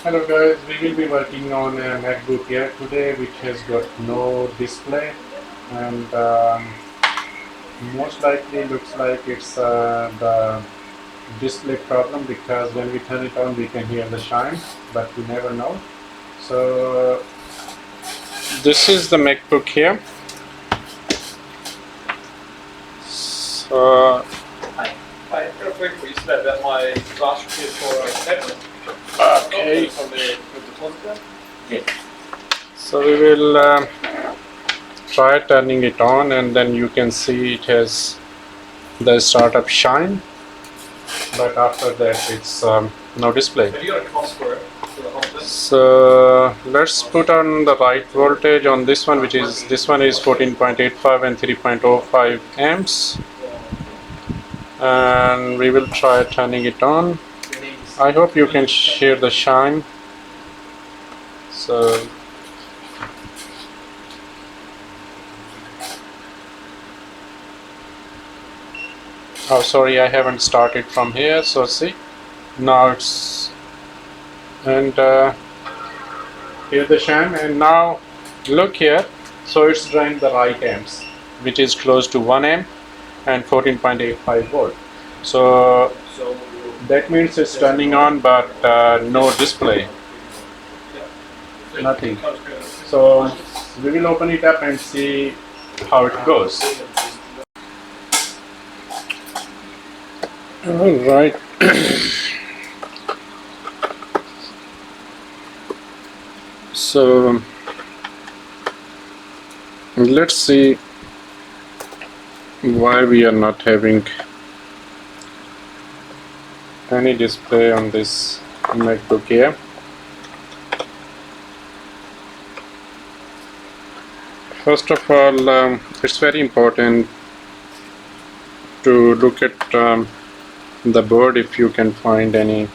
Hello guys, we will be working on a MacBook Air today which has got no display and most likely looks like it's the display problem because when we turn it on we can hear the shine, but we never know. So this is the MacBook here. So Hi, real quick, will you set that my flash kit for a tablet? okay, From the deposit. yeah. So we will try turning it on and then you can see it has the startup shine, but after that it's no display. Have you got a cost for it? For the whole thing? So let's put on the right voltage on this one, which is 14.85 and 3.05 amps, and we will try turning it on. I hope you can hear the shine. So oh, sorry, I haven't started from here. So see, now it's and hear the shine, and now look here. So it's drawing the right amps, which is close to 1 amp and 14.85 volt. So that means it's turning on, but no display, nothing. So we will open it up and see how it goes. All right. So let's see why we are not having any display on this MacBook Air. First of all, it's very important to look at the board if you can find any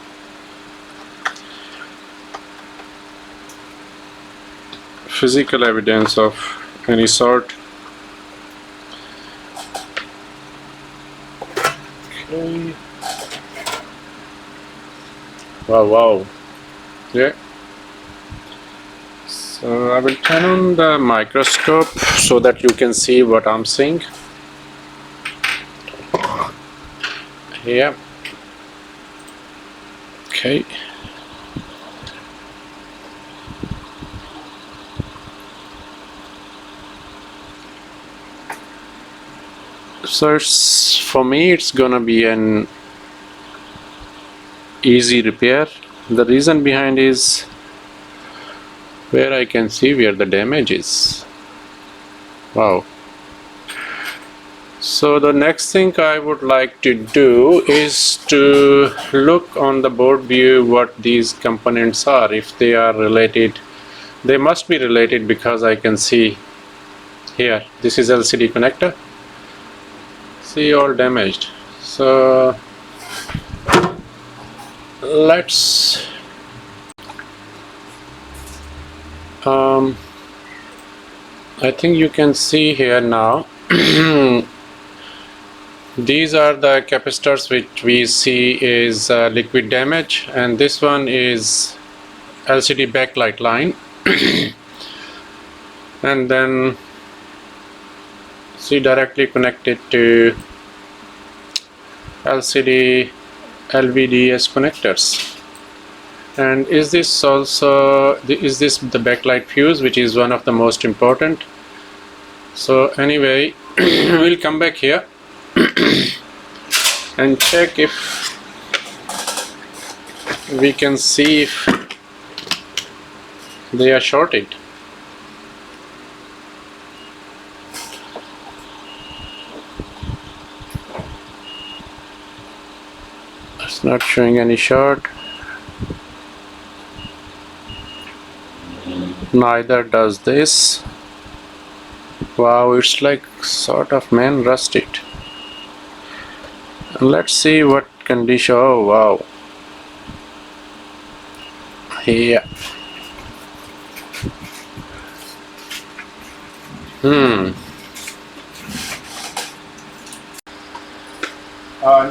physical evidence of any sort. Okay. Wow. Yeah. So I will turn on the microscope so that you can see what I'm seeing. Here. Okay. So for me it's gonna be an easy repair. The reason behind is where I can see where the damage is. Wow. So the next thing I would like to do is to look on the board view what these components are, if they are related. They must be related because I can see here, this is LCD connector. See, all damaged. So let's I think you can see here now. These are the capacitors which we see is liquid damage, and this one is LCD backlight line. And then see, directly connected to LCD LVDS connectors. And is this also the backlight fuse, which is one of the most important. So anyway, we'll come back here and check if we can see if they are shorted. It's not showing any short. Neither does this. Wow, it's like sort of rusted. Let's see what condition. Oh wow. Yeah.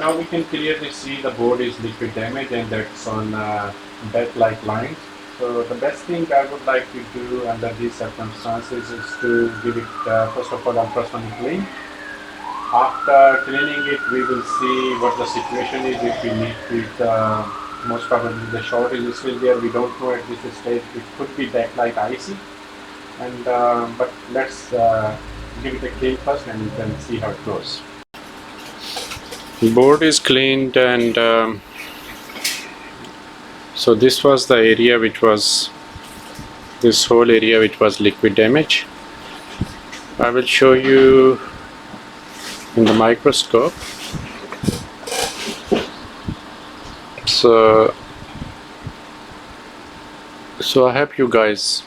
Now we can clearly see the board is liquid damage, and that's on backlight lines. So the best thing I would like to do under these circumstances is to give it first of all ultrasonic clean. After cleaning it, we will see what the situation is. If we need to, most probably the shortage is still there. We don't know at this stage. It could be backlight IC, and but let's give it a clean first, and then see how it goes. Board is cleaned, and so this was the area which was, this whole area which was liquid damage. I will show you in the microscope. So I hope you guys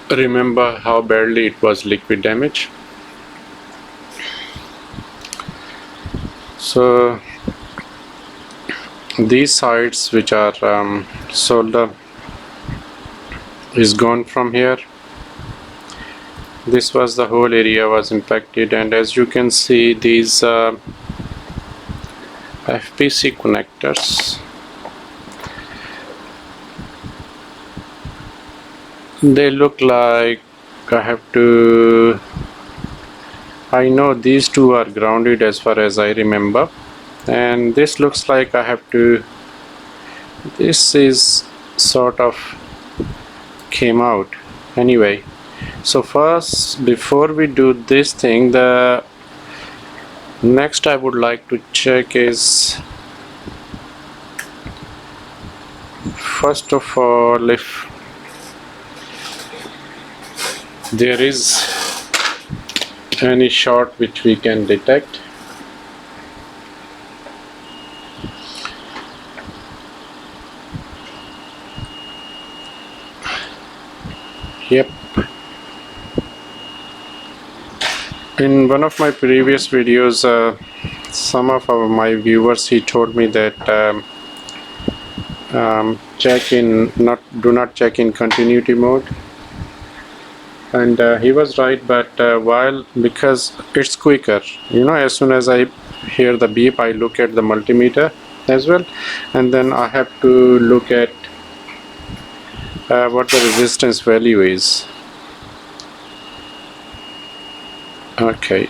remember how badly it was liquid damage. So these sides which are solder is gone from here. This was the whole area was impacted, and as you can see, these FPC connectors, they look like I know these two are grounded as far as I remember, and this looks like this is sort of came out anyway. So first, before we do this thing, the next I would like to check is, first of all, if there is any short which we can detect. Yep. In one of my previous videos, some of my viewers, he told me that do not check in continuity mode, and he was right. But because it's quicker, as soon as I hear the beep, I look at the multimeter as well, and then I have to look at what the resistance value is. Okay,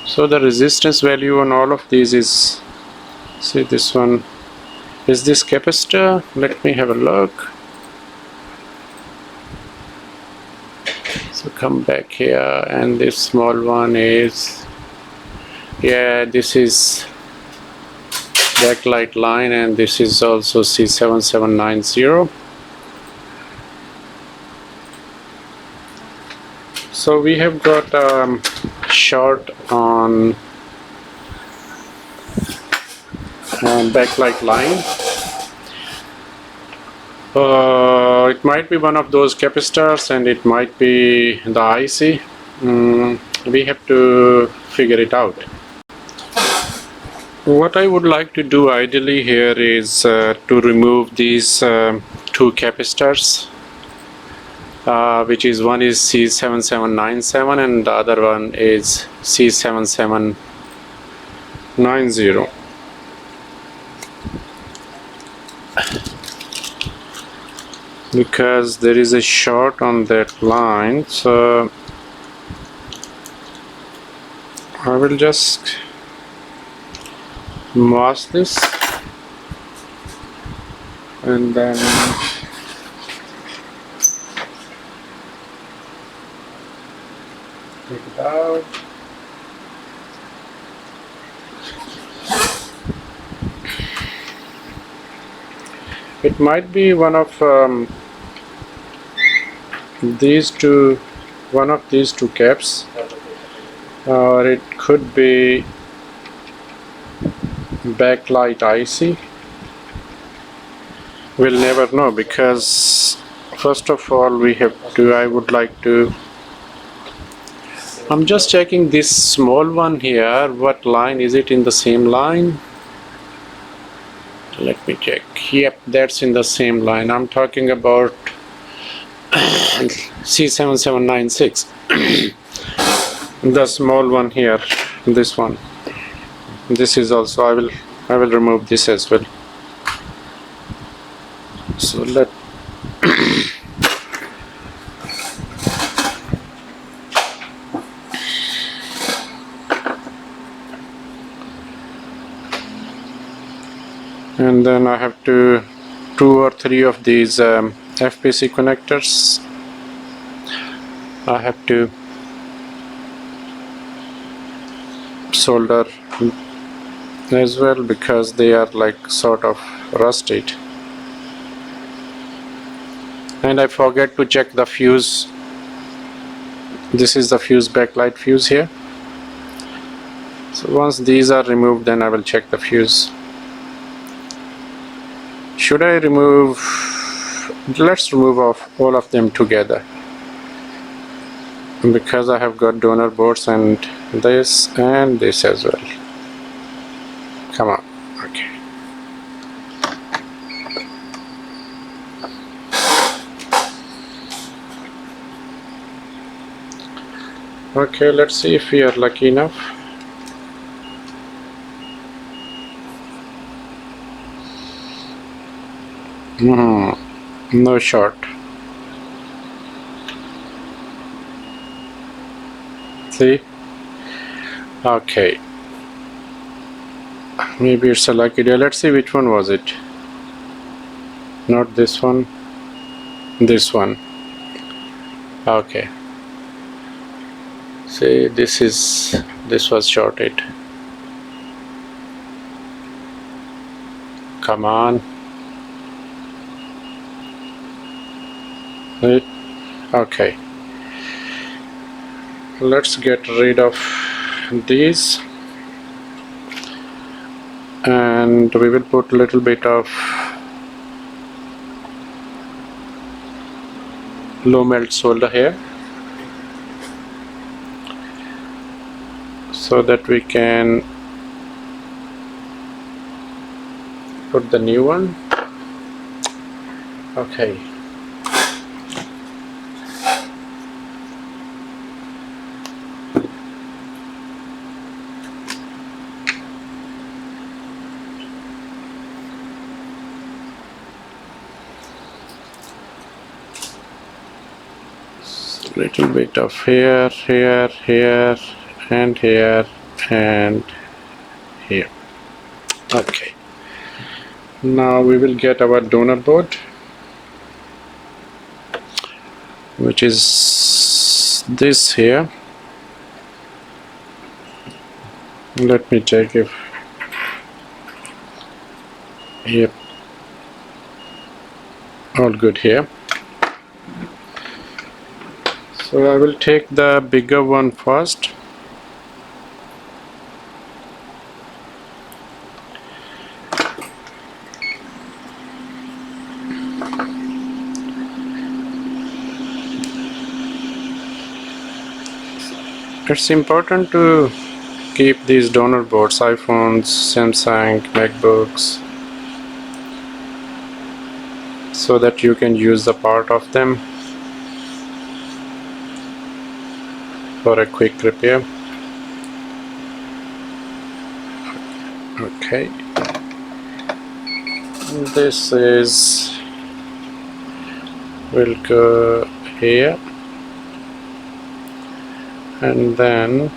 so the resistance value on all of these is, see, this one is this capacitor. Let me have a look. So come back here, and this small one is, yeah, this is backlight line, and this is also C7790. So we have got short on backlight line. It might be one of those capacitors, and it might be the IC. We have to figure it out. What I would like to do ideally here is to remove these two capacitors, which is one is C7797 and the other one is C7790. Because there is a short on that line, so I will just mask this and then take it out. It might be one of these two caps, or it could be backlight IC. We'll never know, because first of all I would like to, I'm just checking this small one here, what line is it, in the same line? Let me check. Yep, that's in the same line. I'm talking about C7796. The small one here, this one. This is also I will remove this as well. So let and then I have to 2 or 3 of these FPC connectors I have to solder as well, because they are like sort of rusted. And I forget to check the fuse. This is the fuse, backlight fuse here. So once these are removed, then I will check the fuse. Should I remove? Let's remove off all of them together, because I have got donor boards and this as well. Come on. Okay. Okay, let's see if we are lucky enough. No short. See? Okay. Maybe it's a lucky day. Let's see which one was it. Not this one. This one. Okay. See, this was shorted. Come on. Right. Okay. Let's get rid of these, and we will put a little bit of low melt solder here, so that we can put the new one. Okay. Little bit of here, and here, and here. Okay. Now we will get our donor board, which is this here. Let me check if, yep, all good here. So I will take the bigger one first. It's important to keep these donor boards, iPhones, Samsung, MacBooks, so that you can use the part of them for a quick repair. Okay. This will go here, and then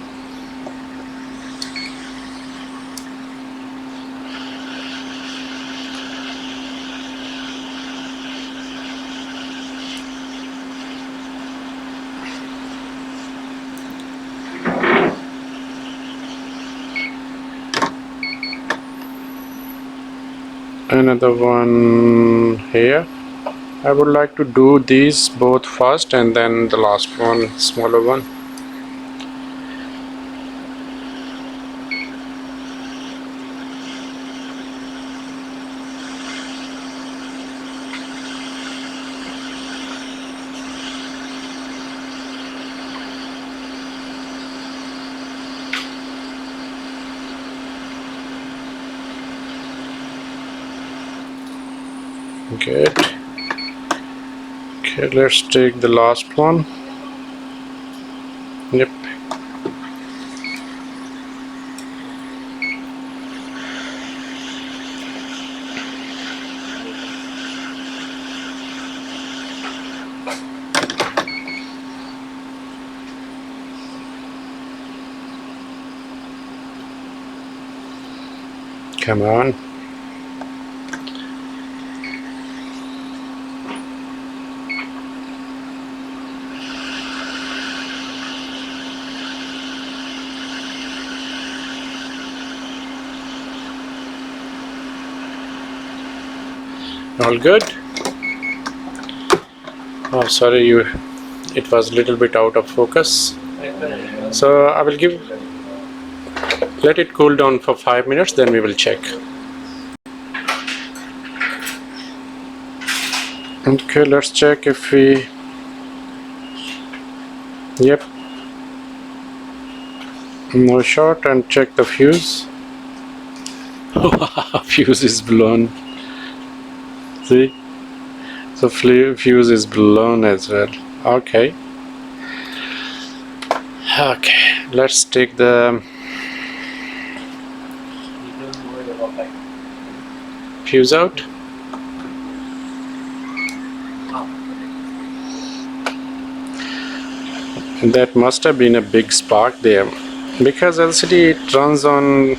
another one here. I would like to do these both first, and then the last one, smaller one. Good. Okay, let's take the last one. Yep. Come on. All good? Oh, sorry, it was a little bit out of focus. So I will let it cool down for 5 minutes, then we will check. Okay, let's check if we... Yep. No short, and check the fuse. Fuse is blown. See? So fuse is blown as well. Okay. Okay, let's take the fuse out. That must have been a big spark there, because LCD it runs on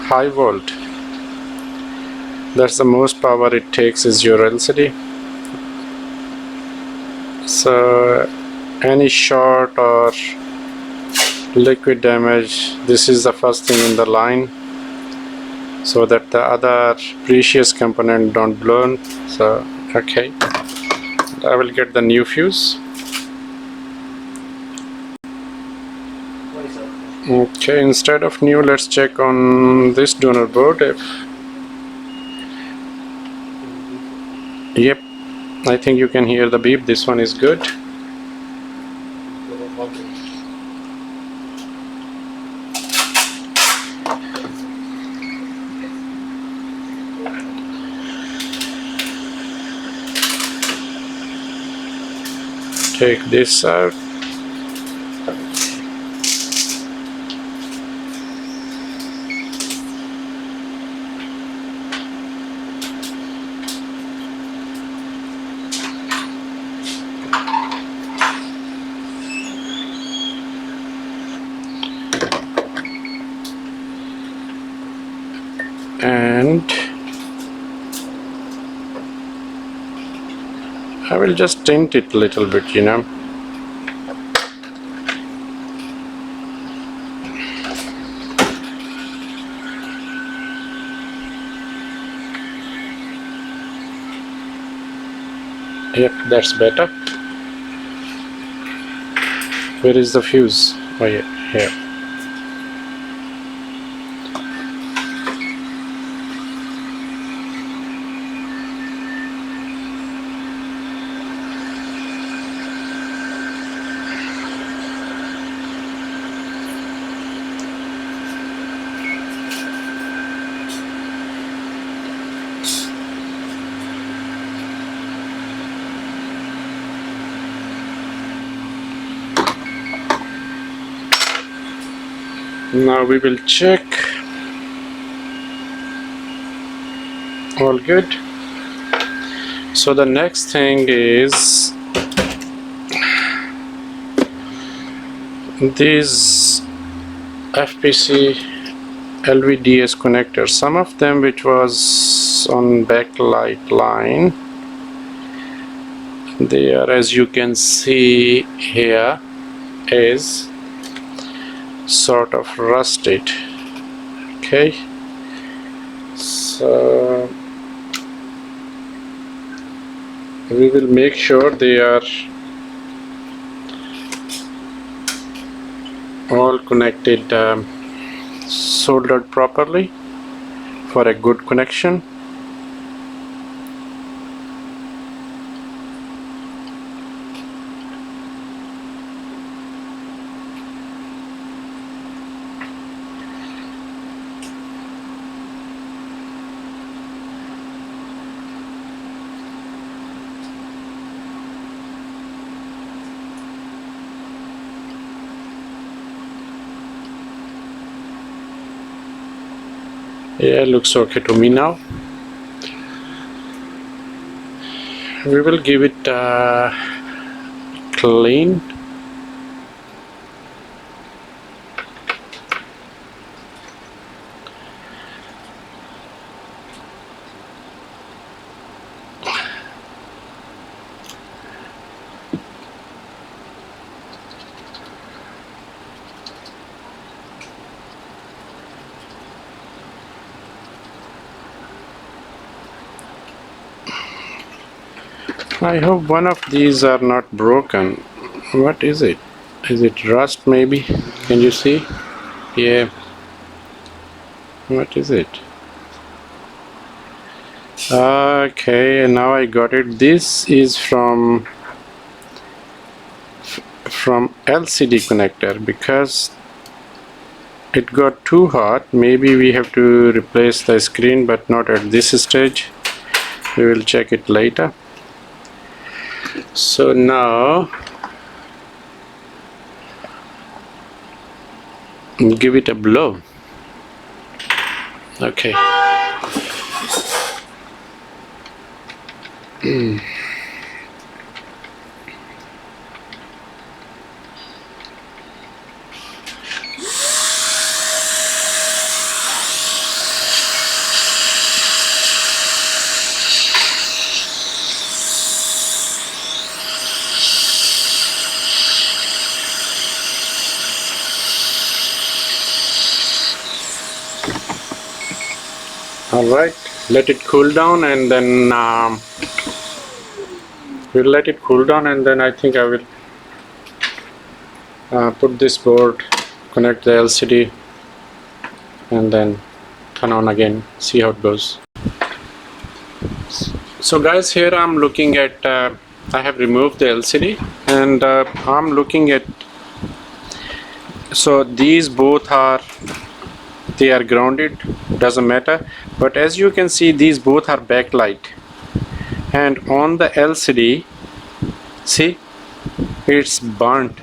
high volt. That's the most power it takes is your LCD. So any short or liquid damage, this is the first thing in the line, so that the other precious component don't burn. So okay, I will get the new fuse. Okay, instead of new, let's check on this donor board if... Yep, I think you can hear the beep. This one is good. Take this out. And I will just tint it a little bit, you know. Yep, that's better. Where is the fuse? Oh yeah, here. Now we will check. All good. So the next thing is these FPC LVDS connectors. Some of them which was on backlight line, they are, as you can see here, is sort of rusted. Okay, so we will make sure they are all connected, soldered properly for a good connection. Yeah, looks okay to me now. We will give it clean. I hope one of these are not broken. What is it? Is it rust maybe? Can you see? Yeah. What is it? Okay, now I got it. This is from LCD connector because it got too hot. Maybe we have to replace the screen, but not at this stage. We will check it later. So now give it a blow. Okay. Alright, let it cool down, and then we'll let it cool down, and then I think I will put this board, connect the LCD, and then turn on again, see how it goes. So guys, here I'm looking at I have removed the LCD, and I'm looking at, so these both are, they are grounded, doesn't matter, but as you can see these both are backlight, and on the LCD, see, it's burnt,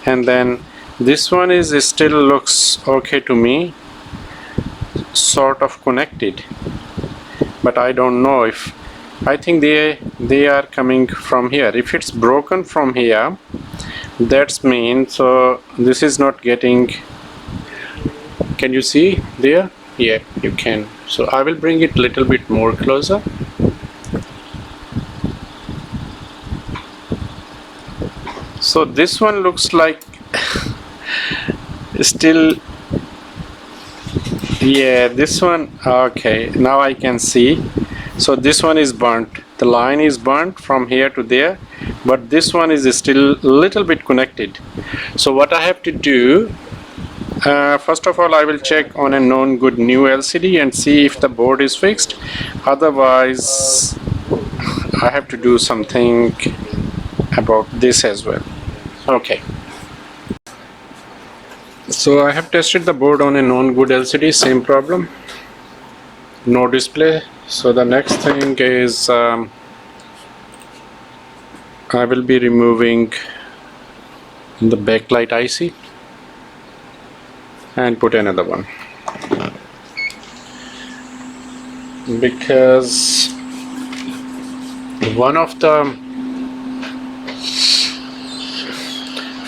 and then this one is still looks okay to me, sort of connected, but I don't know if, I think they are coming from here. If it's broken from here, that's mean, so this is not getting, can you see there? Yeah, you can. So I will bring it little bit more closer. So this one looks like still, yeah, this one, okay, now I can see. So this one is burnt, the line is burnt from here to there, but this one is still a little bit connected. So what I have to do, first of all I will check on a known good new LCD and see if the board is fixed. Otherwise I have to do something about this as well. Okay, so I have tested the board on a known good LCD, same problem, no display. So the next thing is I will be removing the backlight IC and put another one, because one of the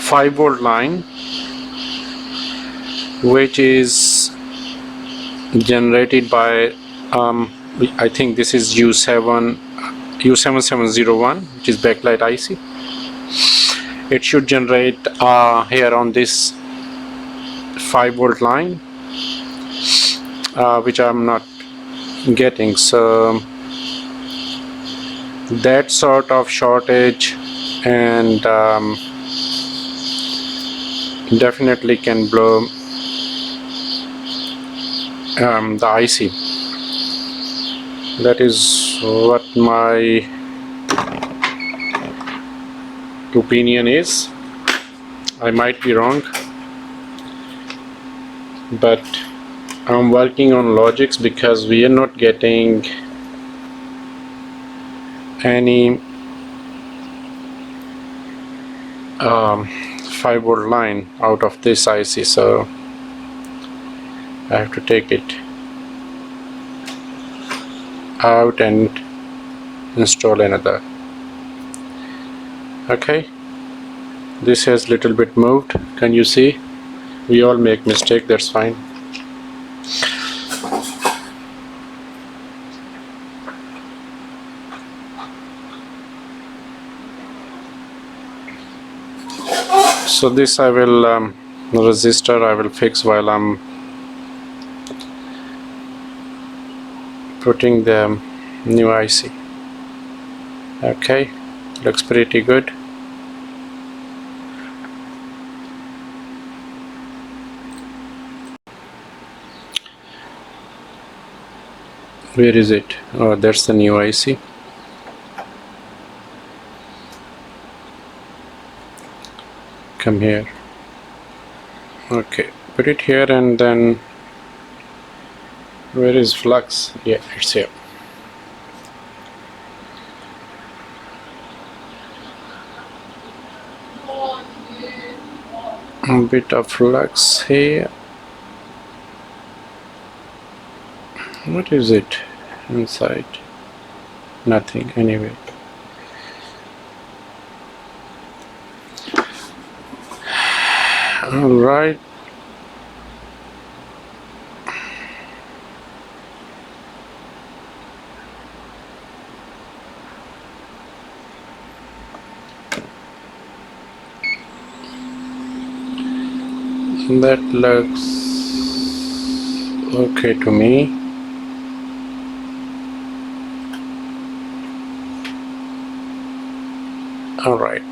5-volt line, which is generated by I think this is U7701, which is backlight IC. It should generate here on this 5-volt line, which I'm not getting. So that sort of shortage and definitely can blow the IC. That is what my opinion is. I might be wrong, but I'm working on logics because we are not getting any 5-volt line out of this IC, so I have to take it out and install another. Okay, this has little bit moved, can you see? We all make mistake, that's fine. So this I will resistor I will fix while I'm putting the new IC. Okay, Looks pretty good. Where is it? Oh, that's the new IC. Come here. Okay, put it here, and then where is flux? Yeah, it's here. A bit of flux here. What is it inside? Nothing anyway. All right. That looks okay to me. All right.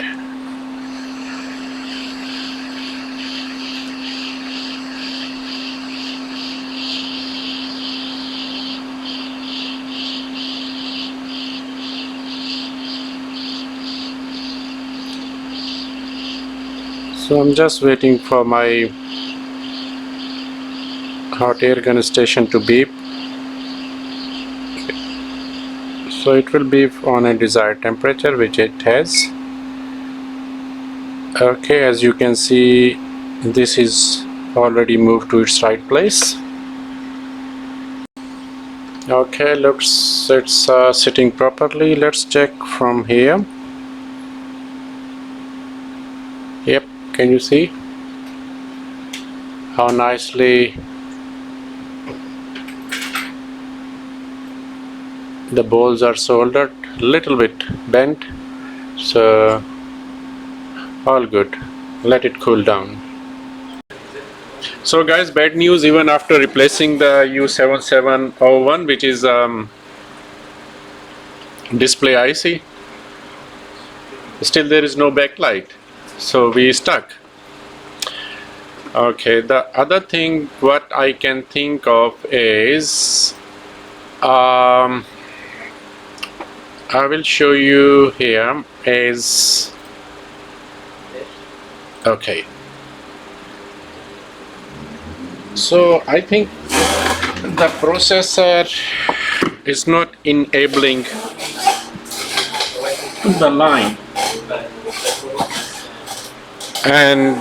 So I'm just waiting for my hot air gun station to beep. So it will beep on a desired temperature, which it has. Okay, as you can see, this is already moved to its right place. Okay, looks it's sitting properly. Let's check from here. Yep, can you see how nicely the balls are soldered? Little bit bent, so all good. Let it cool down. So guys, bad news, even after replacing the U7701, which is display IC, still there is no backlight, so we stuck. Okay, the other thing what I can think of is I will show you here is okay. So I think the processor is not enabling the line, and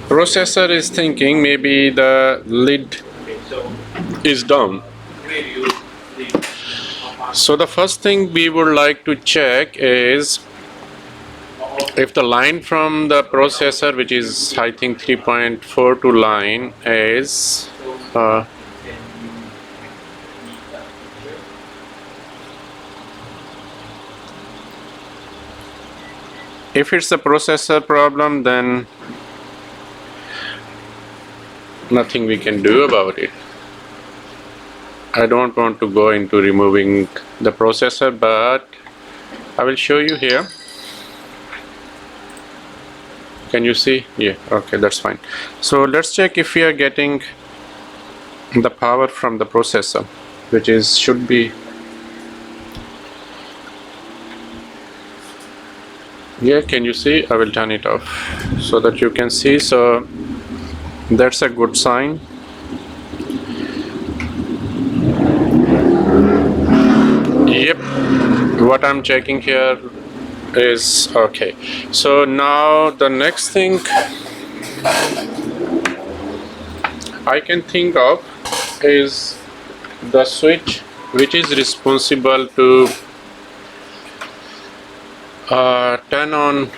processor is thinking maybe the lid is down. So the first thing we would like to check is if the line from the processor, which is I think 3.42 line, is if it's a processor problem, then nothing we can do about it. I don't want to go into removing the processor, but I will show you here. Can you see? Yeah, okay, that's fine. So let's check if we are getting the power from the processor, which is should be, yeah, can you see? I will turn it off so that you can see. So that's a good sign. Yep, what I'm checking here is okay. So now the next thing I can think of is the switch which is responsible to turn on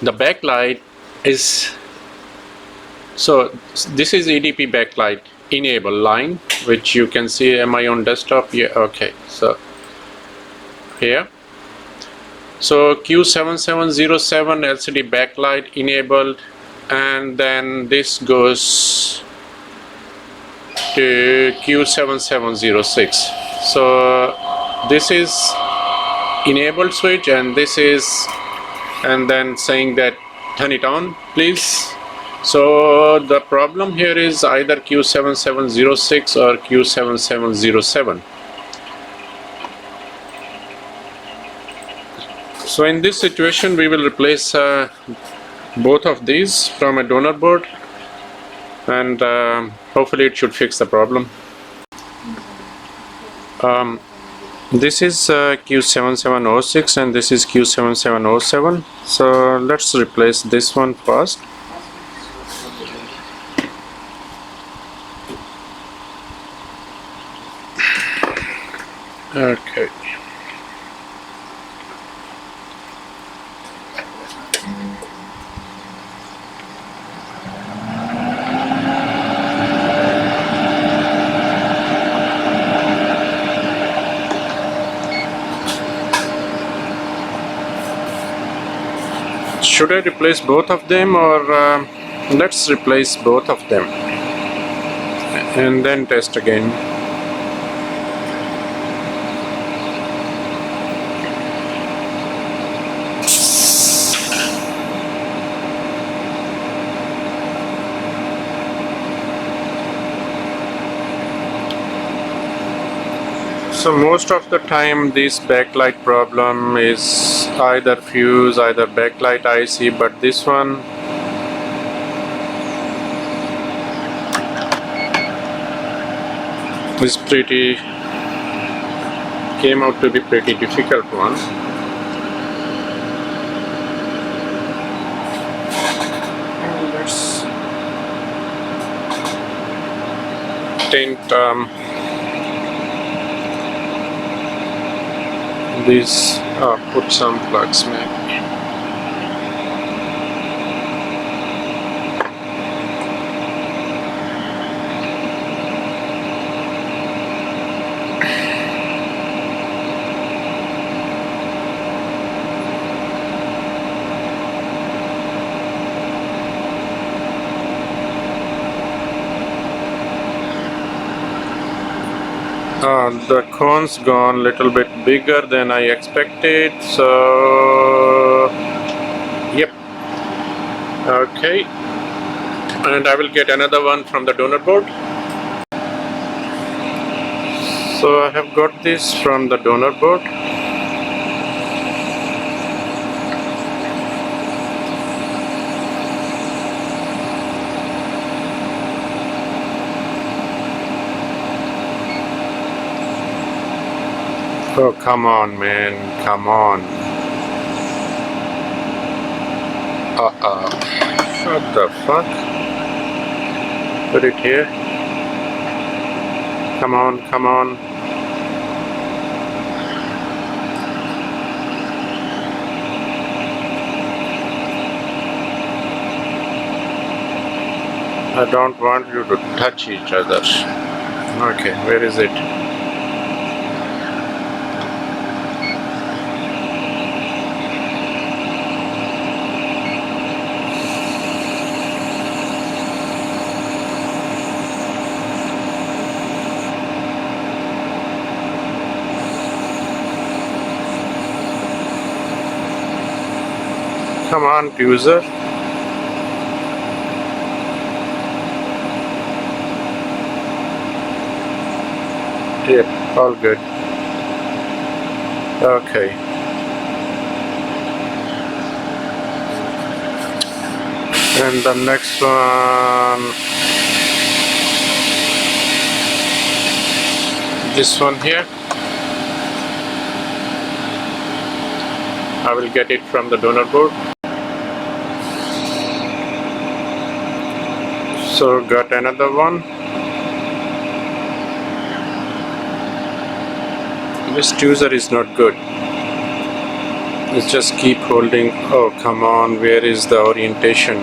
the backlight is, so this is EDP backlight enable line, which you can see. Am I on desktop? Yeah, okay. So here, so Q7707 LCD backlight enabled, and then this goes to Q7706. So this is enabled switch, and this is, and then saying that turn it on please. So the problem here is either Q7706 or Q7707. So in this situation we will replace both of these from a donor board, and hopefully it should fix the problem. This is Q7706 and this is Q7707. So let's replace this one first. Okay. Should I replace both of them, or let's replace both of them and then test again. So most of the time this backlight problem is either fuse, either backlight IC, but this one is came out to be pretty difficult one. Let's tint these, put some plugs maybe. The cone's gone little bit bigger than I expected, so yep. Okay, and I will get another one from the donor board. So I have got this from the donor board. Oh, come on, man, come on. What the fuck? Put it here. Come on, come on. I don't want you to touch each other. Okay, where is it? Come on, user. Yep, all good. Okay. And the next one, this one here. I will get it from the donor board. So got another one. This user is not good. Let's just keep holding. Oh, come on, where is the orientation?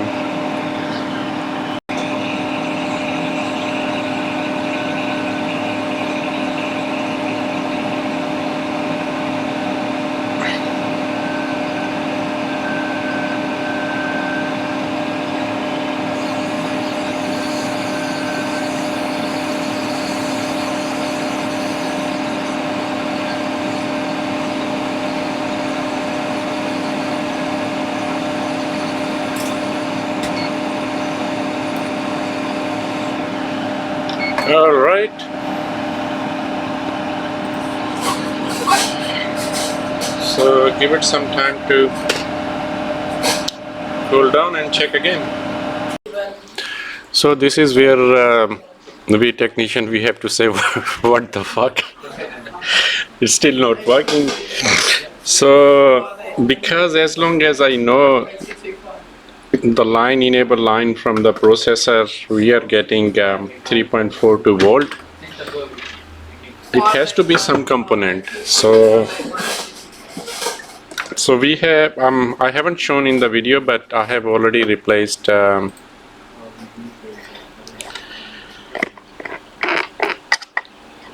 All right. So give it some time to cool down and check again. So this is where we technician we have to say what the fuck. It's still not working. So because as long as I know the line enable line from the processor, we are getting 3.42 volt. It has to be some component. So we have I haven't shown in the video, but I have already replaced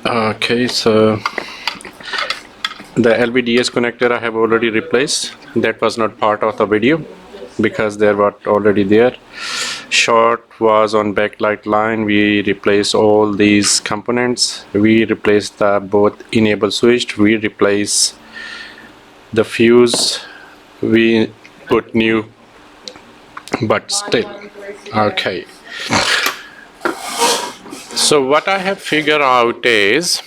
okay, so the LVDS connector I have already replaced. That was not part of the video because they were already there. Short was on backlight line. We replaced all these components. We replaced the both enable switch. We replaced the fuse. We put new, but still okay. So what I have figured out is,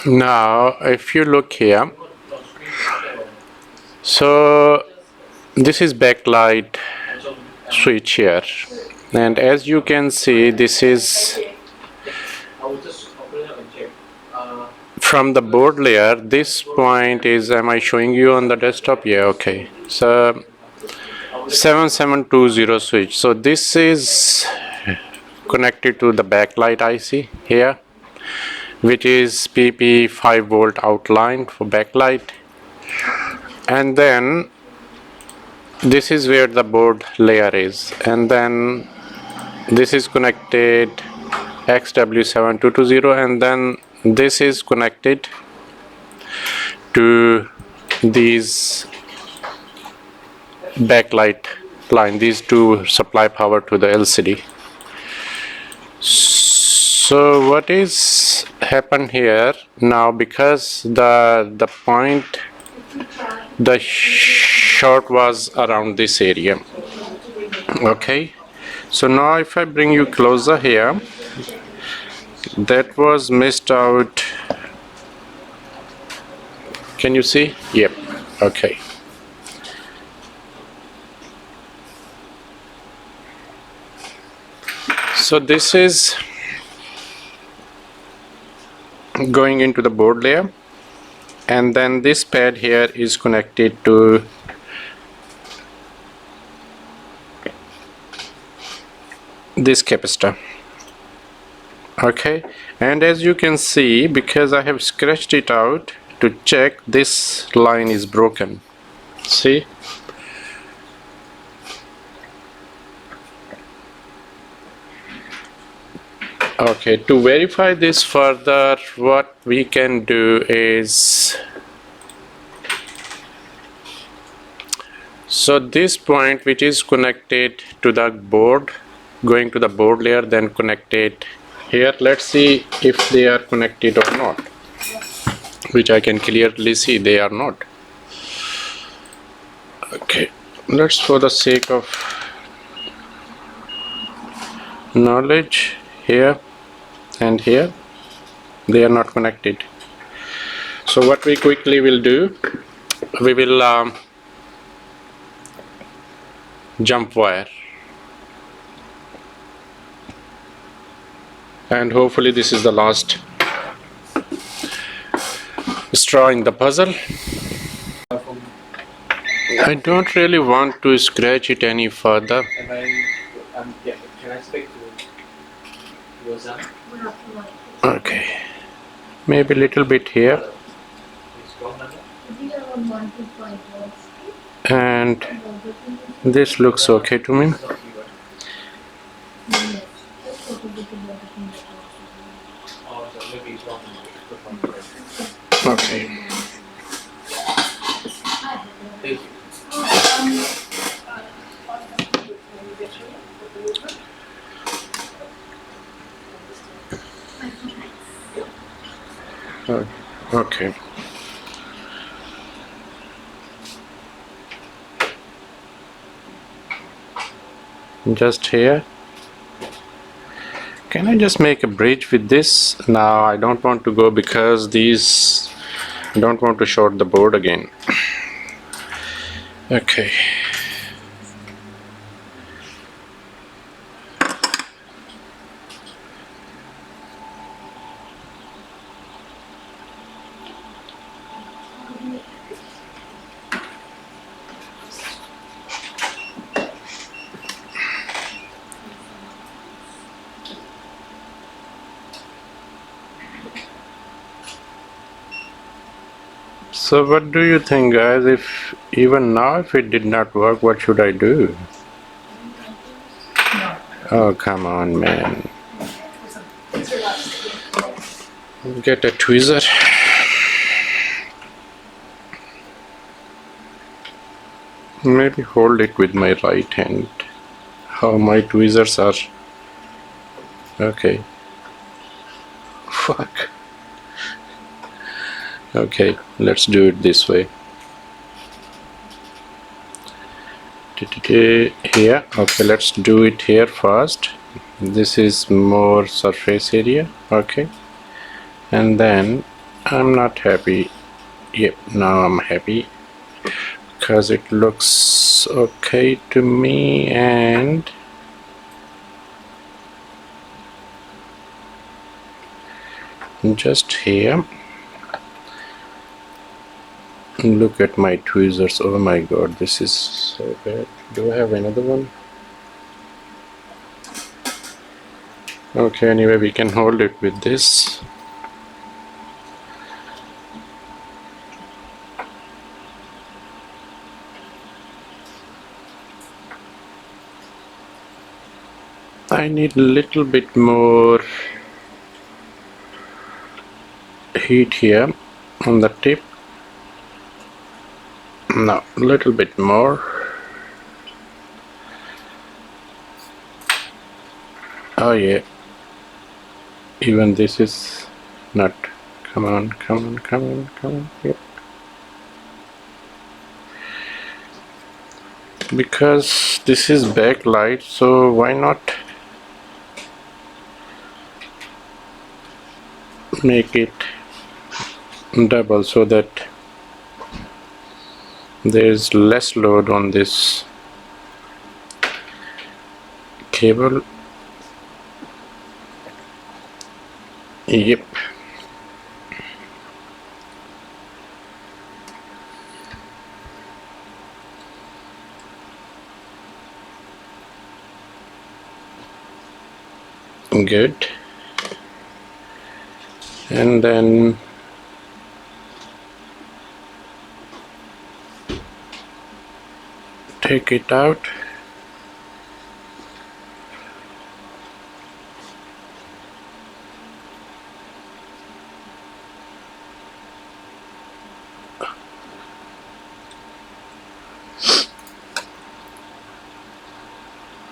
now if you look here, so this is backlight switch here, and as you can see, this is from the board layer. This point is, am I showing you on the desktop? Yeah, okay. So 7720 switch. So this is connected to the backlight IC here, which is PP 5 volt outline for backlight, and then this is where the board layer is, and then this is connected XW7220, and then this is connected to these backlight line. These two supply power to the LCD. So what is happened here now, because the point, the short was around this area. Okay, so now if I bring you closer here, that was missed out. Can you see? Yep. Okay. So this is going into the board layer, and then this pad here is connected to this capacitor. Okay, and as you can see, because I have scratched it out to check, this line is broken. See? Okay, to verify this further, what we can do is, so this point which is connected to the board, going to the board layer, then connected here. Let's see if they are connected or not, which I can clearly see they are not. Okay, let's, for the sake of knowledge, here and here they are not connected. So what we quickly will do, we will jump wire, and hopefully this is the last straw in the puzzle. I don't really want to scratch it any further. Yeah, can I speak to your son? Okay, maybe a little bit here, and this looks okay to me. Okay. Okay. Just here. Can I just make a bridge with this? Now I don't want to go because these I don't want to short the board again. Okay. So what do you think, guys? If even now if it did not work, what should I do? Oh, come on, man. Get a tweezer. Maybe hold it with my right hand. Oh, my tweezers are... Okay. Fuck. Okay, let's do it this way. Here. Okay, let's do it here first. This is more surface area. Okay. And then I'm not happy. Yep, now I'm happy because it looks okay to me. And just here, look at my tweezers. Oh my god, this is so bad. Do I have another one? Okay, anyway, we can hold it with this. I need a little bit more heat here on the tip. No, a little bit more. Oh yeah, even this is not. Come on, come on, come on, come on. Yep. Because this is backlight, so why not make it double so that there's less load on this cable. Yep. Good. And then take it out.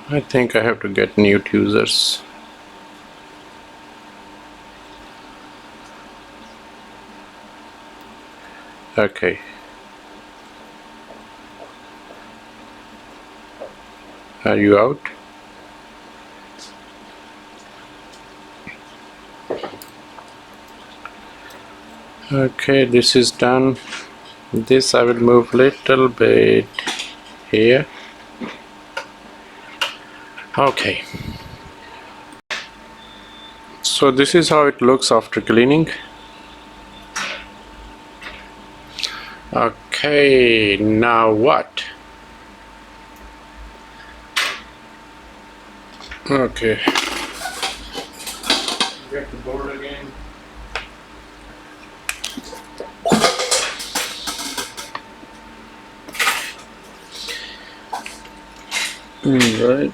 I think I have to get new tweezers. Okay. Are you out? Okay, this is done. This I will move little bit here. Okay. So this is how it looks after cleaning. Okay, now what? Okay. Get the board again. Right.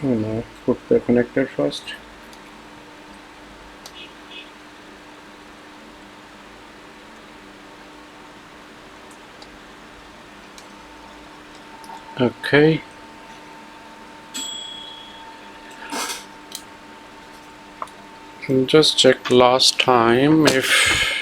Now put the connector first. Okay. Just check last time if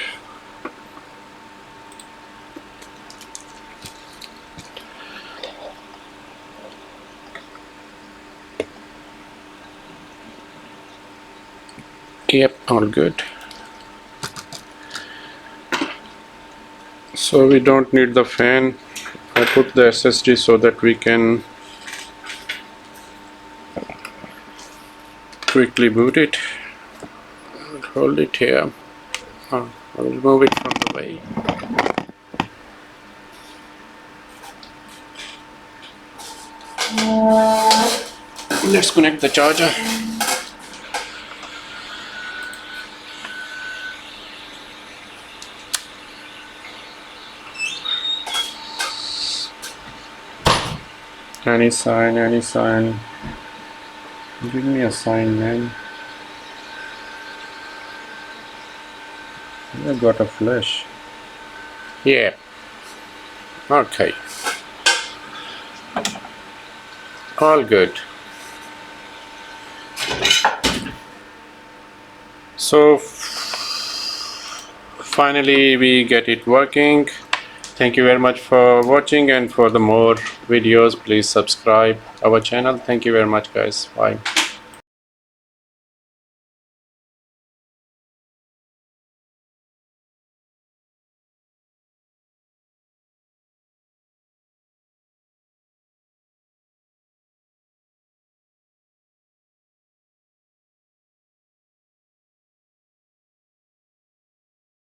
yep, all good. So we don't need the fan. I put the SSD so that we can quickly boot it. Hold it here. I will move it from the way. Let's connect the charger. Any sign, any sign. Give me a sign, man. I got a flash. Yeah. Okay. All good. So finally we get it working. Thank you very much for watching, and for the more videos please subscribe our channel. Thank you very much guys. Bye.